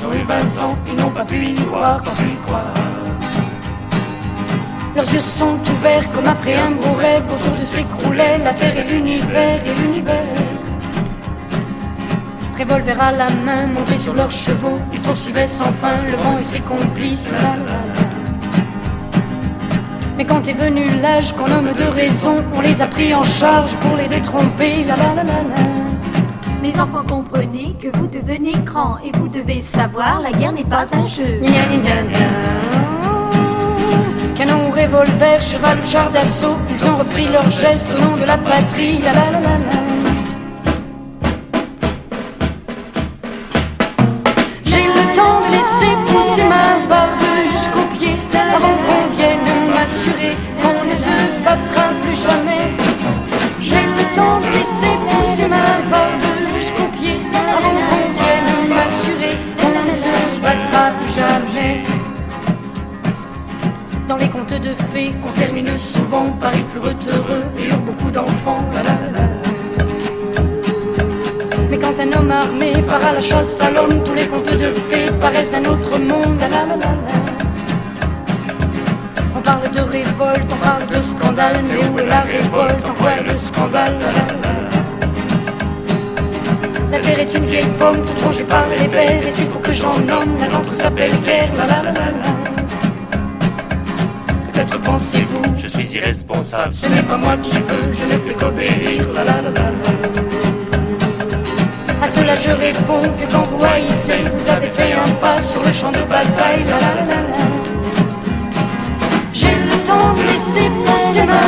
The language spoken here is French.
ils ont eu 20 ans, ils n'ont pas pu y croire quand tu y crois. Leurs yeux se sont ouverts comme après un beau rêve, autour de s'écroulait la terre et l'univers, Revolver à la main, montés sur leurs chevaux, ils poursuivaient sans fin le vent et ses complices. La, la, la. Mais quand est venu l'âge qu'on nomme de raison, on les a pris en charge pour les détromper. La, la, la, la, la. Mes enfants, comprenez que vous devenez grands et vous devez savoir, la guerre n'est pas un jeu. Gna, gna, gna, gna. Canon, revolver, cheval ou char d'assaut, ils ont repris leurs gestes au nom de la patrie. La, la, la, la, la. Pousser ma barbe jusqu'aux pieds avant qu'on vienne m'assurer qu'on ne se battra plus jamais. J'ai le temps de laisser pousser ma barbe jusqu'aux pieds avant qu'on vienne m'assurer qu'on ne se battra plus jamais. Dans les contes de fées, on termine souvent par ils furent heureux et eurent beaucoup d'enfants. La, la, la, la. Mais quand un homme armé part à la chasse à l'homme, tous les contes de fées paraissent d'un autre monde. La, la, la, la. On parle de révolte, on parle de scandale, mais où est la révolte, en quoi est le scandale? La, la, la. La terre est une vieille pomme, toute rongée par les vers, et c'est pour que j'en nomme, la nôtre s'appelle guerre. La, la, la, la, la. Peut-être pensez-vous, Je suis irresponsable. ce n'est pas moi qui veux, je ne fais qu'obéir. La, la, la, la, la. À cela je réponds que quand vous haïssez, vous avez fait un pas sur le champ de bataille. La, la, la, la. J'ai le temps de laisser pousser ma